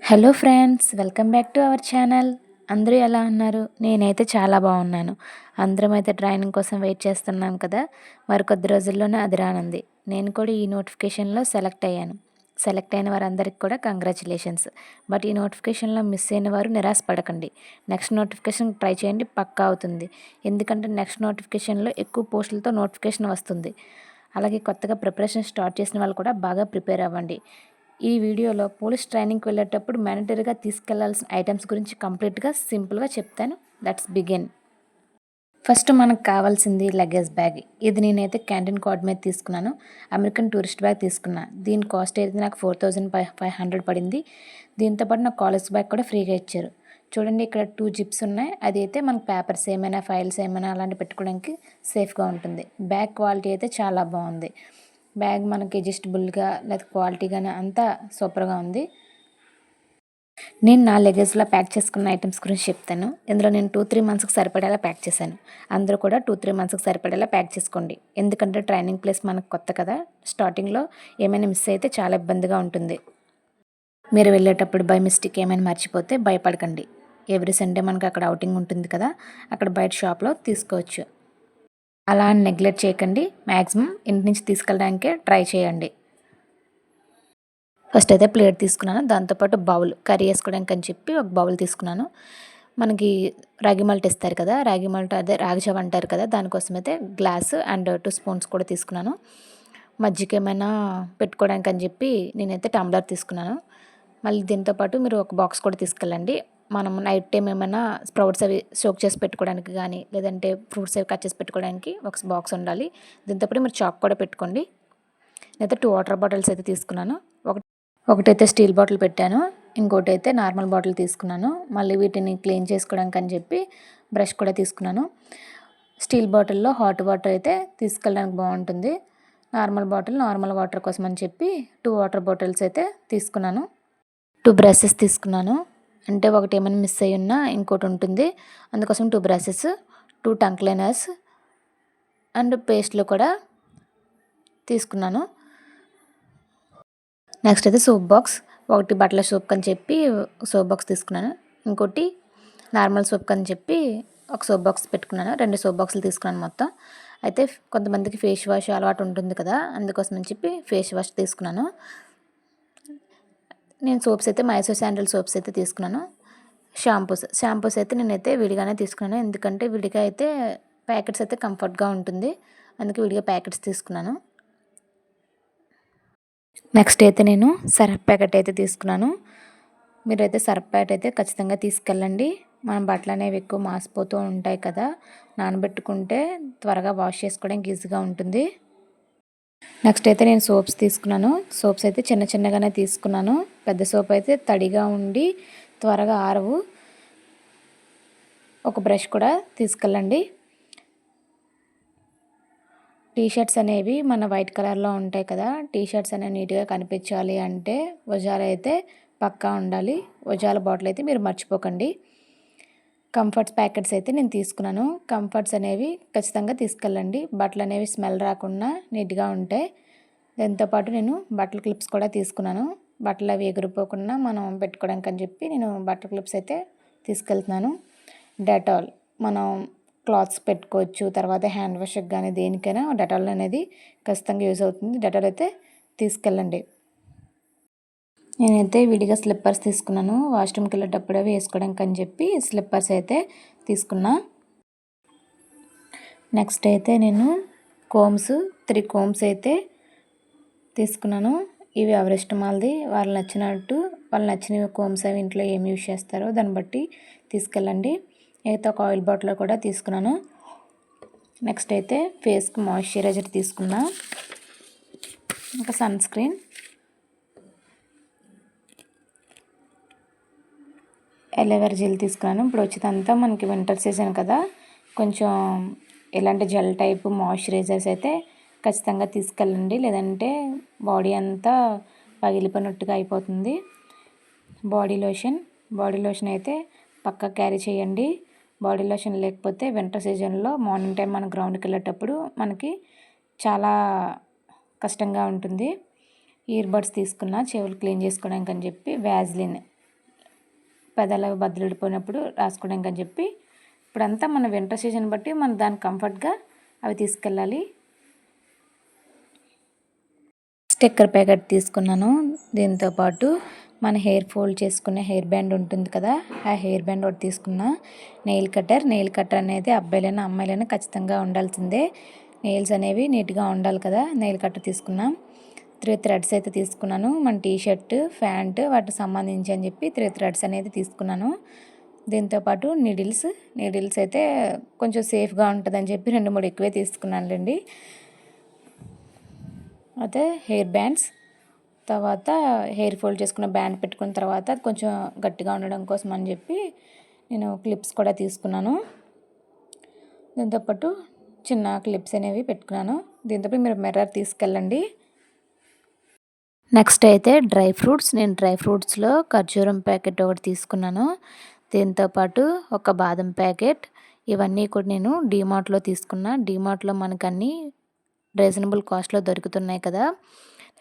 Hello friends, welcome back to our channel. అందరూ ఎలా ఉన్నారు? నేనైతే చాలా బాగున్నాను. అందరం అయితే ట్రైనింగ్ కోసం వెయిట్ చేస్తున్నాం కదా. మరికొద్ది రోజుల్లోనే అది రానుంది. నేను కూడా ఈ నోటిఫికేషన్లో సెలెక్ట్ అయ్యాను. సెలెక్ట్ అయిన వారందరికీ కూడా కంగ్రాచులేషన్స్. బట్ ఈ నోటిఫికేషన్లో మిస్ అయిన వారు నిరాశపడకండి. నెక్స్ట్ నోటిఫికేషన్ ట్రై చేయండి, పక్కా అవుతుంది. ఎందుకంటే నెక్స్ట్ నోటిఫికేషన్లో ఎక్కువ పోస్టులతో నోటిఫికేషన్ వస్తుంది. అలాగే కొత్తగా ప్రిపరేషన్ స్టార్ట్ చేసిన వాళ్ళు కూడా బాగా ప్రిపేర్ అవ్వండి. ఈ వీడియోలో పోలీస్ ట్రైనింగ్కి వెళ్ళేటప్పుడు మ్యాండటరీగా తీసుకెళ్లాల్సిన ఐటమ్స్ గురించి కంప్లీట్గా సింపుల్గా చెప్తాను. Let's begin. ఫస్ట్ మనకు కావాల్సింది లగేజ్ బ్యాగ్. ఇది నేనైతే క్యాంటీన్ కార్డ్ మీద తీసుకున్నాను. అమెరికన్ టూరిస్ట్ బ్యాగ్ తీసుకున్నా. దీని కాస్ట్ అయితే నాకు 4500 పడింది. దీంతోపాటు నాకు కాలేజ్ బ్యాగ్ కూడా ఫ్రీగా ఇచ్చారు. చూడండి, ఇక్కడ 2 జిప్స్ ఉన్నాయి. అది అయితే మనకు పేపర్స్ ఏమైనా, ఫైల్స్ ఏమైనా అలాంటివి పెట్టుకోవడానికి సేఫ్గా ఉంటుంది. బ్యాగ్ క్వాలిటీ అయితే చాలా బాగుంది. బ్యాగ్ మనకి అడ్జస్టబుల్గా లేదా క్వాలిటీగానే అంతా సూపర్గా ఉంది. నేను నా లగేజ్లో ప్యాక్ చేసుకున్న ఐటమ్స్ గురించి చెప్తాను. ఇందులో నేను 2-3 మంత్స్కి సరిపడేలా ప్యాక్ చేశాను. అందరూ కూడా 2-3 మంత్స్కి సరిపడేలా ప్యాక్ చేసుకోండి. ఎందుకంటే ట్రైనింగ్ ప్లేస్ మనకు కొత్త కదా. స్టార్టింగ్లో ఏమైనా మిస్ అయితే చాలా ఇబ్బందిగా ఉంటుంది. మీరు వెళ్ళేటప్పుడు బై మిస్టేక్ ఏమైనా మర్చిపోతే భయపడకండి. ఎవ్రీ సండే మనకు అక్కడ అవుటింగ్ ఉంటుంది కదా, అక్కడ బయట షాప్లో తీసుకోవచ్చు. అలా అని నెగ్లెక్ట్ చేయకండి. మ్యాక్సిమం ఇంటి నుంచి తీసుకెళ్ళడానికే ట్రై చేయండి. ఫస్ట్ అయితే ప్లేట్ తీసుకున్నాను. దాంతోపాటు బౌల్, కర్రీ వేసుకోవడానికి అని చెప్పి ఒక బౌల్ తీసుకున్నాను. మనకి రాగి మాల్ట్ ఇస్తారు కదా, రాగి మాల్ట్ అదే రాగి జావ అంటారు కదా, దానికోసం అయితే గ్లాస్ అండ్ 2 స్పూన్స్ కూడా తీసుకున్నాను. మజ్జిగ ఏమైనా పెట్టుకోవడానికి అని చెప్పి నేనైతే టంబ్లర్ తీసుకున్నాను. మళ్ళీ దీంతోపాటు మీరు ఒక బాక్స్ కూడా తీసుకెళ్ళండి. మనం నైట్ టైం ఏమైనా స్ప్రౌట్స్ అవి సోక్ చేసి పెట్టుకోవడానికి కానీ, లేదంటే ఫ్రూట్స్ అవి కట్ చేసి పెట్టుకోవడానికి ఒక బాక్స్ ఉండాలి. దీంతోపాటు మీరు చాక్ కూడా పెట్టుకోండి. నేనైతే 2 వాటర్ బాటిల్స్ అయితే తీసుకున్నాను. ఒకటైతే స్టీల్ బాటిల్ పెట్టాను, ఇంకోటి అయితే నార్మల్ బాటిల్ తీసుకున్నాను. మళ్ళీ వీటిని క్లీన్ చేసుకోవడానికి అని చెప్పి బ్రష్ కూడా తీసుకున్నాను. స్టీల్ బాటిల్లో హాట్ వాటర్ అయితే తీసుకెళ్ళడానికి బాగుంటుంది. నార్మల్ వాటర్ కోసం అని చెప్పి 2 వాటర్ బాటిల్స్ అయితే తీసుకున్నాను. 2 బ్రషెస్ తీసుకున్నాను. అంటే ఒకటి ఏమైనా మిస్ అయ్యి ఉన్నా ఇంకోటి ఉంటుంది, అందుకోసం 2 బ్రషెస్, 2 టంగ్ క్లీనర్స్ అండ్ పేస్ట్లు కూడా తీసుకున్నాను. నెక్స్ట్ అయితే సోప్ బాక్స్. ఒకటి బట్టల సోప్ అని చెప్పి సోప్ బాక్స్ తీసుకున్నాను. ఇంకోటి నార్మల్ సోప్ అని చెప్పి ఒక సోప్ బాక్స్ పెట్టుకున్నాను. 2 సోప్ బాక్సులు తీసుకున్నాను మొత్తం. అయితే కొంతమందికి ఫేస్ వాష్ అలవాటు ఉంటుంది కదా, అందుకోసం అని చెప్పి ఫేస్ వాష్ తీసుకున్నాను. నేను సోప్స్ అయితే మైసూర్ శాండల్ సోప్స్ అయితే తీసుకున్నాను. షాంపూస్ అయితే నేనైతే విడిగానే తీసుకున్నాను. ఎందుకంటే విడిగా అయితే ప్యాకెట్స్ అయితే కంఫర్ట్గా ఉంటుంది, అందుకే విడిగా ప్యాకెట్స్ తీసుకున్నాను. నెక్స్ట్ అయితే నేను సర్ఫ్ ప్యాకెట్ అయితే తీసుకున్నాను. మీరైతే సర్ఫ్ ప్యాకెట్ అయితే ఖచ్చితంగా తీసుకెళ్ళండి. మనం బట్టలు అనేవి ఎక్కువ మాసిపోతూ ఉంటాయి కదా, నానబెట్టుకుంటే త్వరగా వాష్ చేసుకోవడానికి ఈజీగా ఉంటుంది. నెక్స్ట్ అయితే నేను సోప్స్ తీసుకున్నాను. సోప్స్ అయితే చిన్న చిన్నగానే తీసుకున్నాను. పెద్ద సోప్ అయితే తడిగా ఉండి త్వరగా ఆరవు. ఒక బ్రష్ కూడా తీసుకెళ్ళండి. టీషర్ట్స్ అనేవి మన వైట్ కలర్లో ఉంటాయి కదా, టీషర్ట్స్ అనేవి నీట్గా కనిపించాలి అంటే వజాల అయితే పక్కా ఉండాలి. వజాల బాటిల్ అయితే మీరు మర్చిపోకండి. కంఫర్ట్స్ ప్యాకెట్స్ అయితే నేను తీసుకున్నాను. కంఫర్ట్స్ అనేవి ఖచ్చితంగా తీసుకెళ్ళండి. బట్టలు అనేవి స్మెల్ రాకుండా నీట్గా ఉంటాయి. దాంతోపాటు నేను బట్టల క్లిప్స్ కూడా తీసుకున్నాను. బట్టలు అవి ఎగిరిపోకుండా మనం పెట్టుకోవడానికి అని చెప్పి నేను బట్టల క్లిప్స్ అయితే తీసుకెళ్తున్నాను. డెటాల్, మనం క్లాత్స్ పెట్టుకోవచ్చు, తర్వాత హ్యాండ్ వాష్కి కానీ దేనికైనా డెటాల్ అనేది ఖచ్చితంగా యూజ్ అవుతుంది. డెటాల్ అయితే తీసుకెళ్ళండి. నేనైతే విడిగా స్లిప్పర్స్ తీసుకున్నాను. వాష్రూమ్కి వెళ్ళేటప్పుడు వేసుకోవడానికి అని చెప్పి స్లిప్పర్స్ అయితే తీసుకున్నా. నెక్స్ట్ అయితే నేను కోమ్స్, 3 కోమ్స్ అయితే తీసుకున్నాను. ఇవి ఎవరి ఇష్టం వాళ్ళది, వాళ్ళు నచ్చిన కోమ్స్ అవి ఇంట్లో ఏమి యూజ్ చేస్తారో దాన్ని బట్టి తీసుకెళ్ళండి. అయితే ఒక ఆయిల్ బాటిల్ కూడా తీసుకున్నాను. నెక్స్ట్ అయితే ఫేస్కి మాయిశ్చరైజర్ తీసుకున్నా, ఇంకా సన్ స్క్రీన్, ఎలోవెరా జెల్ తీసుకున్నాను. ఇప్పుడు వచ్చేదంతా మనకి వింటర్ సీజన్ కదా, కొంచెం ఇలాంటి జెల్ టైప్ మాయిశ్చరైజర్స్ అయితే ఖచ్చితంగా తీసుకెళ్ళండి, లేదంటే బాడీ అంతా పగిలిపోయినట్టుగా అయిపోతుంది. బాడీ లోషన్ అయితే పక్కా క్యారీ చేయండి. బాడీ లోషన్ లేకపోతే వింటర్ సీజన్లో మార్నింగ్ టైం మనం గ్రౌండ్కి వెళ్ళేటప్పుడు మనకి చాలా కష్టంగా ఉంటుంది. ఇయర్ బడ్స్ తీసుకున్న చెవులు క్లీన్ చేసుకోవడానికి అని చెప్పి వ్యాజ్లిన్ పెదాలు బద్దలిడిపోయినప్పుడు రాసుకోవడానికి అని చెప్పి. ఇప్పుడంతా మన వింటర్ సీజన్ బట్టి మనం దానికి కంఫర్ట్గా అవి తీసుకెళ్ళాలి. స్టిక్కర్ ప్యాకెట్ తీసుకున్నాను. దీంతోపాటు మన హెయిర్ ఫోల్డ్ చేసుకునే హెయిర్ బ్యాండ్ ఉంటుంది కదా, ఆ హెయిర్ బ్యాండ్ ఒకటి తీసుకున్నా. నెయిల్ కట్టర్ అనేది అబ్బాయిలైనా అమ్మాయిలైనా ఖచ్చితంగా ఉండాల్సిందే. నెయిల్స్ అనేవి నీట్గా ఉండాలి కదా. నెయిల్ కట్టర్ తీసుకున్నాం. 3 థ్రెడ్స్ అయితే తీసుకున్నాను. మన టీషర్ట్ ప్యాంట్ వాటికి సంబంధించి అని చెప్పి 3 థ్రెడ్స్ అనేది తీసుకున్నాను. దీంతోపాటు నీడిల్స్ అయితే కొంచెం సేఫ్గా ఉంటుందని చెప్పి 2-3 ఎక్కువే తీసుకున్నానులేండి. అయితే హెయిర్ బ్యాండ్స్, తర్వాత హెయిర్ ఫోల్డ్ చేసుకున్న బ్యాండ్ పెట్టుకున్న తర్వాత అది కొంచెం గట్టిగా ఉండడం కోసం అని చెప్పి నేను క్లిప్స్ కూడా తీసుకున్నాను. దీంతోపాటు చిన్న క్లిప్స్ అనేవి పెట్టుకున్నాను. దీంతోపాటు మీరు మిర్రర్ తీసుకెళ్ళండి. నెక్స్ట్ అయితే నేను డ్రై ఫ్రూట్స్లో ఖర్జూరం ప్యాకెట్ ఒకటి తీసుకున్నాను. దీంతోపాటు ఒక బాదం ప్యాకెట్, ఇవన్నీ కూడా నేను డీమార్ట్లో తీసుకున్నా. డీమార్ట్లో మనకు అన్నీ రీజనబుల్ కాస్ట్లో దొరుకుతున్నాయి కదా.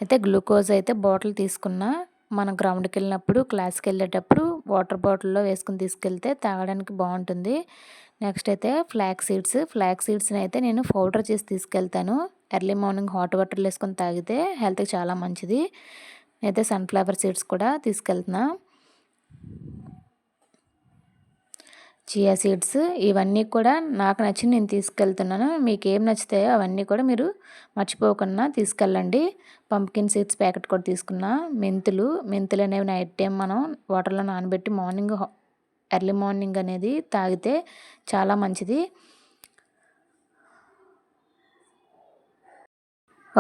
అయితే గ్లూకోజ్ అయితే బాటిల్ తీసుకున్నా. మనం గ్రౌండ్కి వెళ్ళినప్పుడు, క్లాస్కి వెళ్ళేటప్పుడు వాటర్ బాటిల్లో వేసుకుని తీసుకెళ్తే తాగడానికి బాగుంటుంది. నెక్స్ట్ అయితే ఫ్లాక్స్ సీడ్స్ని అయితే నేను పౌడర్ చేసి తీసుకెళ్తాను. ఎర్లీ మార్నింగ్ హాట్ వాటర్లో వేసుకొని తాగితే హెల్త్కి చాలా మంచిది. అయితే సన్ఫ్లవర్ సీడ్స్ కూడా తీసుకెళ్తున్నా. చియా సీడ్స్, ఇవన్నీ కూడా నాకు నచ్చి నేను తీసుకెళ్తున్నాను. మీకు ఏం నచ్చుతాయో అవన్నీ కూడా మీరు మర్చిపోకుండా తీసుకెళ్ళండి. పంప్కిన్ సీడ్స్ ప్యాకెట్ కూడా తీసుకున్నా. మెంతులు అనేవి నైట్ టైం మనం వాటర్లో నానబెట్టి ఎర్లీ మార్నింగ్ అనేది తాగితే చాలా మంచిది.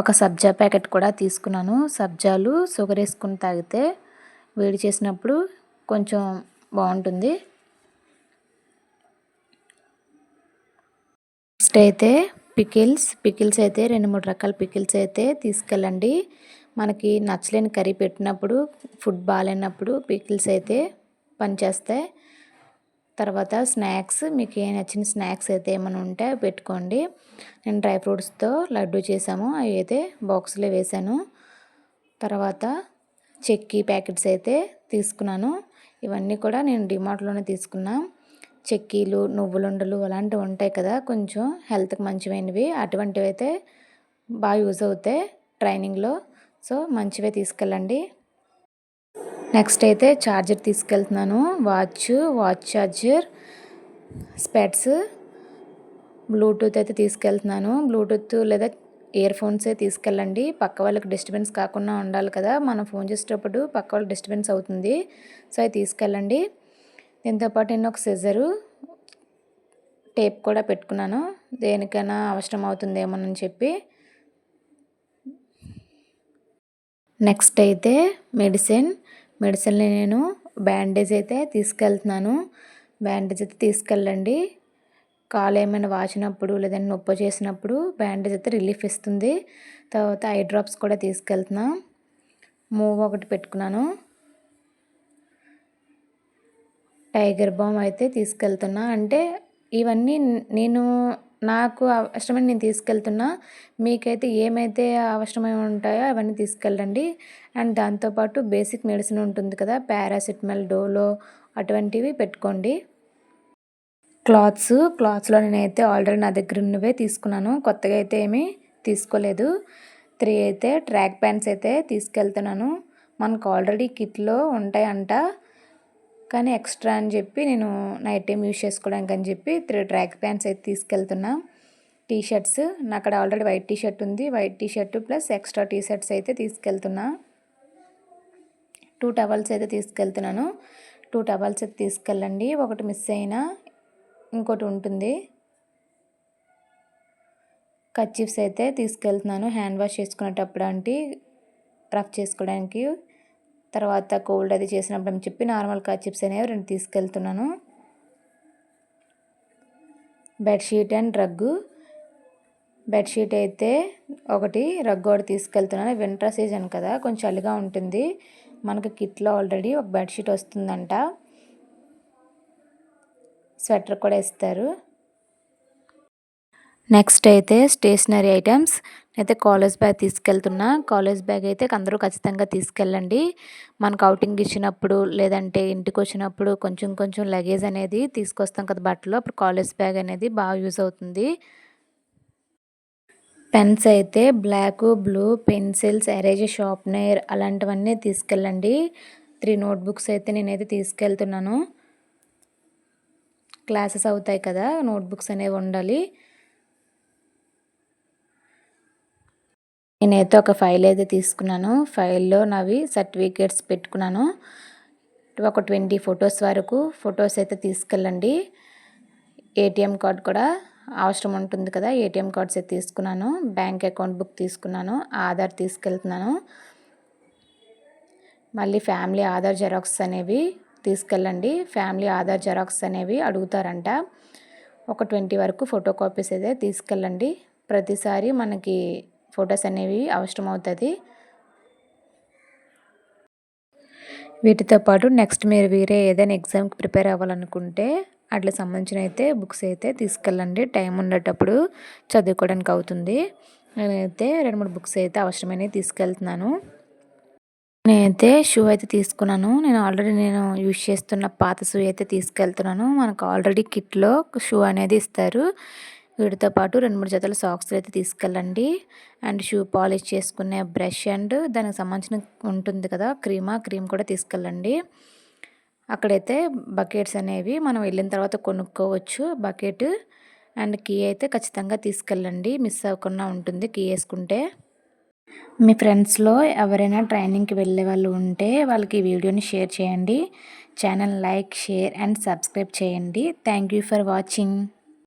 ఒక సబ్జా ప్యాకెట్ కూడా తీసుకున్నాను. సబ్జాలు షుగర్ వేసుకుని తాగితే వేడి చేసినప్పుడు కొంచెం బాగుంటుంది. నెక్స్ట్ అయితే పికిల్స్ అయితే 2-3 రకాల పికిల్స్ అయితే తీసుకెళ్ళండి. మనకి నచ్చలేని కర్రీ పెట్టినప్పుడు, ఫుడ్ బాగాలేనప్పుడు పికిల్స్ అయితే పనిచేస్తాయి. తర్వాత స్నాక్స్, మీకు ఏ నచ్చిన స్నాక్స్ అయితే ఏమైనా ఉంటే పెట్టుకోండి. నేను డ్రై ఫ్రూట్స్తో లడ్డు చేసాము, అవి అయితే బాక్స్లో వేసాను. తర్వాత చెక్కీ ప్యాకెట్స్ అయితే తీసుకున్నాను. ఇవన్నీ కూడా నేను డిమార్ట్లోనే తీసుకున్నా. చెక్కీలు, నువ్వులుండలు అలాంటివి ఉంటాయి కదా, కొంచెం హెల్త్కి మంచివైనవి, అటువంటివి అయితే బాగా యూజ్ అవుతాయి ట్రైనింగ్లో. సో మంచివే తీసుకెళ్ళండి. నెక్స్ట్ అయితే ఛార్జర్ తీసుకెళ్తున్నాను. వాచ్ ఛార్జర్, స్పెట్స్, బ్లూటూత్ అయితే తీసుకెళ్తున్నాను. బ్లూటూత్ లేదా ఇయర్ ఫోన్సే తీసుకెళ్ళండి. పక్క వాళ్ళకి డిస్టర్బెన్స్ కాకుండా ఉండాలి కదా, మనం ఫోన్ చేసేటప్పుడు పక్క వాళ్ళకి డిస్టర్బెన్స్ అవుతుంది. సో అవి తీసుకెళ్ళండి. దీంతోపాటు నేను ఒక సిజరు, టేప్ కూడా పెట్టుకున్నాను, దేనికైనా అవసరం అవుతుందేమోనని చెప్పి. నెక్స్ట్ అయితే మెడిసిన్ నేను బ్యాండేజ్ అయితే తీసుకెళ్తున్నాను. బ్యాండేజ్ అయితే తీసుకెళ్ళండి. కాలు ఏమైనా వాచినప్పుడు లేదంటే నొప్పి చేసినప్పుడు బ్యాండేజ్ అయితే రిలీఫ్ ఇస్తుంది. తర్వాత ఐ డ్రాప్స్ కూడా తీసుకెళ్తున్నా. మూవ్ ఒకటి పెట్టుకున్నాను. టైగర్ బామ్ అయితే తీసుకెళ్తున్నా. అంటే ఇవన్నీ నాకు అవసరమైన నేను తీసుకెళ్తున్నా. మీకైతే ఏమైతే అవసరమై ఉంటాయో అవన్నీ తీసుకెళ్ళండి. అండ్ దాంతోపాటు బేసిక్ మెడిసిన్ ఉంటుంది కదా, పారాసిటమాల్, డోలో అటువంటివి పెట్టుకోండి. క్లాత్స్లో నేనైతే ఆల్రెడీ నా దగ్గర ఉన్నవే తీసుకున్నాను, కొత్తగా అయితే ఏమీ తీసుకోలేదు. 3 అయితే ట్రాక్ ప్యాంట్స్ అయితే తీసుకెళ్తున్నాను. మనకు ఆల్రెడీ కిట్లో ఉంటాయంట, కానీ ఎక్స్ట్రా అని చెప్పి నేను నైట్ టైం యూజ్ చేసుకోవడానికి అని చెప్పి 3 ట్రాక్ ప్యాంట్స్ అయితే తీసుకెళ్తున్నా. టీషర్ట్స్, నా అక్కడ ఆల్రెడీ వైట్ టీషర్ట్ ఉంది, white t-shirt plus extra t-shirts అయితే తీసుకెళ్తున్నా. 2 టవల్స్ అయితే తీసుకెళ్తున్నాను. 2 టవల్స్ అయితే తీసుకెళ్ళండి. ఒకటి మిస్ అయినా ఇంకోటి ఉంటుంది. కర్చీఫ్స్ అయితే తీసుకెళ్తున్నాను, హ్యాండ్ వాష్ చేసుకునేటప్పుడు అంటే రఫ్ చేసుకోవడానికి. తర్వాత కోల్డ్ అది చేసినప్పుడు అని చెప్పి నార్మల్ కర్చీఫ్స్ అనేవి 2 తీసుకెళ్తున్నాను. బెడ్షీట్ అండ్ రగ్గు, బెడ్షీట్ అయితే ఒకటి, రగ్గు ఒకటి తీసుకెళ్తున్నాను. వింటర్ సీజన్ కదా, కొంచెం చలిగా ఉంటుంది. మనకి కిట్లో ఆల్రెడీ ఒక బెడ్షీట్ వస్తుందంట, స్వెటర్ కూడా ఇస్తారు. నెక్స్ట్ అయితే స్టేషనరీ ఐటమ్స్ అయితే కాలేజ్ బ్యాగ్ తీసుకెళ్తున్నా. కాలేజ్ బ్యాగ్ అయితే అందరూ ఖచ్చితంగా తీసుకెళ్ళండి. మనకు ఔటింగ్ ఇచ్చినప్పుడు లేదంటే ఇంటికొచ్చినప్పుడు కొంచెం కొంచెం లగేజ్ అనేది తీసుకొస్తాం కదా బట్టలు. అప్పుడు కాలేజ్ బ్యాగ్ అనేది బాగా యూజ్ అవుతుంది. పెన్స్ అయితే black, blue, pencils, eraser, sharpener అలాంటివన్నీ తీసుకెళ్ళండి. 3 నోట్‌బుక్స్ అయితే నేనైతే తీసుకెళ్తున్నాను. క్లాసెస్ అవుతాయి కదా! నోట్‌బుక్స్ అనేవి ఉండాలి. నేనైతే ఒక ఫైల్ అయితే తీసుకున్నాను. ఫైల్‌లో నావి సర్టిఫికేట్స్ పెట్టుకున్నాను. ఒక 20 ఫొటోస్ వరకు ఫొటోస్ అయితే తీసుకెళ్ళండి. ఏటీఎం కార్డ్ కూడా అవసరం ఉంటుంది కదా! ఏటీఎం కార్డ్స్ అయితే తీసుకున్నాను. బ్యాంక్ అకౌంట్ బుక్ తీసుకున్నాను. ఆధార్ తీసుకెళ్తున్నాను. మళ్ళీ ఫ్యామిలీ ఆధార్ జెరాక్స్ అనేవి తీసుకెళ్ళండి. ఫ్యామిలీ ఆధార్ జెరాక్స్ అనేవి అడుగుతారంట. ఒక 20 వరకు ఫోటో కాపీస్ అయితే తీసుకెళ్ళండి. ప్రతిసారి మనకి ఫొటోస్ అనేవి అవసరం అవుతుంది. వీటితో పాటు నెక్స్ట్ మీరు వేరే ఏదైనా ఎగ్జామ్కి ప్రిపేర్ అవ్వాలనుకుంటే అట్లా సంబంధించిన అయితే బుక్స్ అయితే తీసుకెళ్ళండి. టైం ఉండేటప్పుడు చదువుకోవడానికి అవుతుంది. నేనైతే 2-3 బుక్స్ అయితే అవసరమైనవి తీసుకెళ్తున్నాను. నేనైతే షూ అయితే తీసుకున్నాను. నేను యూజ్ చేస్తున్న పాత షూ అయితే తీసుకెళ్తున్నాను. మనకు ఆల్రెడీ కిట్‌లో షూ అనేది ఇస్తారు. వీటితో పాటు 2-3 జతల సాక్స్‌లు అయితే తీసుకెళ్ళండి. అండ్ షూ పాలిష్ చేసుకునే బ్రష్ అండ్ దానికి సంబంధించిన ఉంటుంది కదా క్రీమ్ కూడా తీసుకెళ్ళండి. అక్కడైతే బకెట్స్ అనేవి మనం వెళ్ళిన తర్వాత కొనుక్కోవచ్చు. బకెట్ అండ్ కీ అయితే ఖచ్చితంగా తీసుకెళ్ళండి. మిస్ అవ్వకుండా ఉంటుంది కీ ఏసుకుంటే. మీ ఫ్రెండ్స్‌లో ఎవరైనా ట్రైనింగ్‌కి వెళ్ళే వాళ్ళు ఉంటే వాళ్ళకి ఈ వీడియోని షేర్ చేయండి. Channel like, share and subscribe చేయండి. Thank you for watching.